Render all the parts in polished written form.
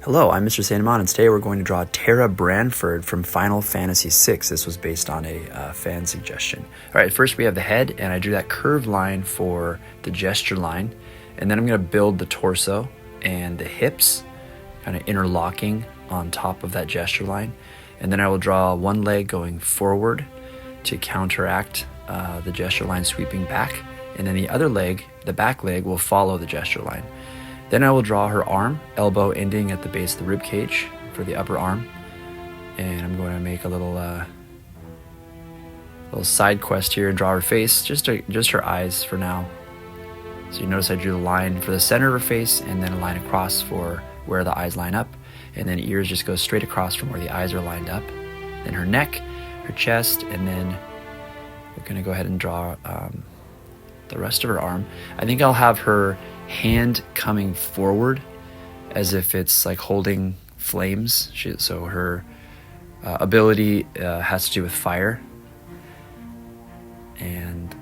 Hello, I'm Mr. Santamon, and today we're going to draw Terra Branford from Final Fantasy VI. This was based on a fan suggestion. All right, first we have the head, and I drew that curved line for the gesture line, and then I'm going to build the torso and the hips, kind of interlocking on top of that gesture line, and then I will draw one leg going forward to counteract the gesture line sweeping back, and then the other leg, the back leg, will follow the gesture line. Then I will draw her arm, elbow ending at the base of the rib cage for the upper arm. And I'm going to make a little side quest here and draw her face, just her eyes for now. So you notice I drew the line for the center of her face and then a line across for where the eyes line up. And then ears just go straight across from where the eyes are lined up. Then her neck, her chest, and then we're going to go ahead and draw the rest of her arm. I think I'll have her hand coming forward as if it's like holding flames. So her ability has to do with fire. And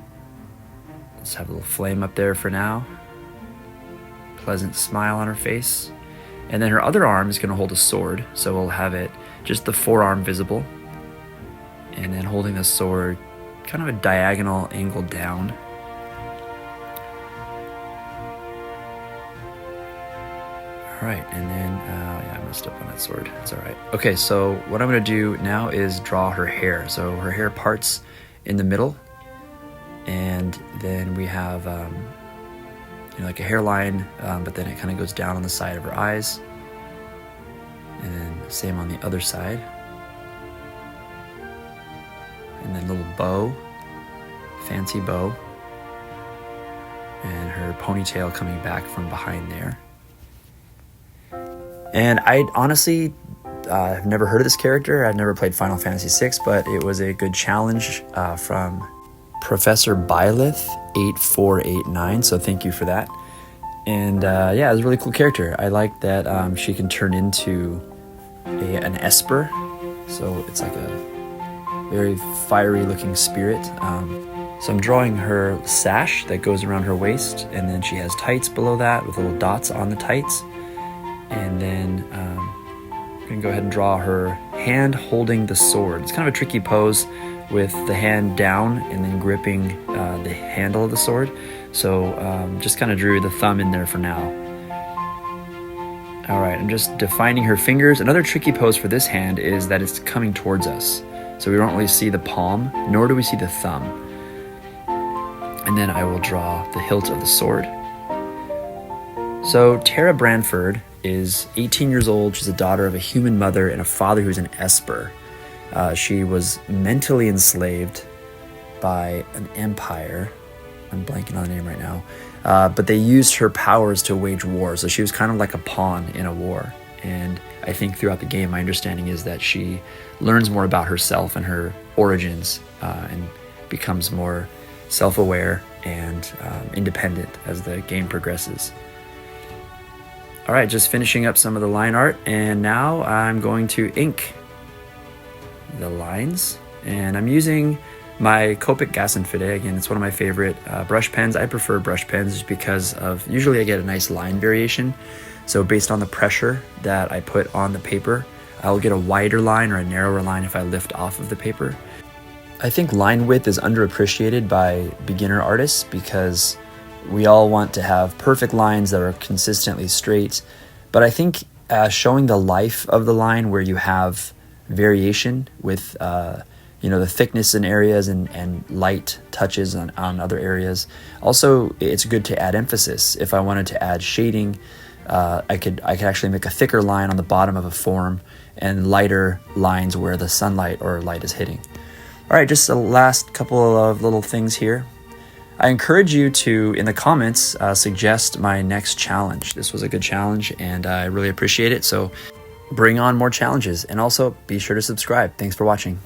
let's have a little flame up there for now. Pleasant smile on her face. And then her other arm is going to hold a sword. So we'll have it just the forearm visible. And then holding the sword kind of a diagonal angle down. All right, and then, yeah, I messed up on that sword. It's all right. Okay, so what I'm going to do now is draw her hair. So her hair parts in the middle, and then we have, like a hairline, but then it kind of goes down on the side of her eyes. And then same on the other side. And then a little bow, fancy bow. And her ponytail coming back from behind there. And I honestly have never heard of this character. I've never played Final Fantasy VI, but it was a good challenge from Professor Byleth 8489, so thank you for that. And yeah, it's a really cool character. I like that she can turn into an Esper, so it's like a very fiery looking spirit. So I'm drawing her sash that goes around her waist, and then she has tights below that with little dots on the tights. And then I'm going to go ahead and draw her hand holding the sword. It's kind of a tricky pose with the hand down and then gripping the handle of the sword. So just kind of drew the thumb in there for now. All right, I'm just defining her fingers. Another tricky pose for this hand is that it's coming towards us. So we don't really see the palm, nor do we see the thumb. And then I will draw the hilt of the sword. So Terra Branford is 18 years old. She's a daughter of a human mother and a father who's an Esper. She was mentally enslaved by an empire. I'm blanking on the name right now. But they used her powers to wage war. So she was kind of like a pawn in a war. And I think throughout the game, my understanding is that she learns more about herself and her origins and becomes more self-aware and independent as the game progresses. All right, just finishing up some of the line art, and now I'm going to ink the lines, and I'm using my Copic Gas and Fide. Again, it's one of my favorite brush pens. I prefer brush pens just because of, usually I get a nice line variation. So based on the pressure that I put on the paper, I'll get a wider line or a narrower line if I lift off of the paper. I think line width is underappreciated by beginner artists because we all want to have perfect lines that are consistently straight, but I think showing the life of the line where you have variation with the thickness in areas and light touches on other areas. Also, it's good to add emphasis. If I wanted to add shading, I could actually make a thicker line on the bottom of a form and lighter lines where the sunlight or light is hitting. All right, just the last couple of little things here. I encourage you to, in the comments, suggest my next challenge. This was a good challenge, and I really appreciate it. So bring on more challenges, and also be sure to subscribe. Thanks for watching.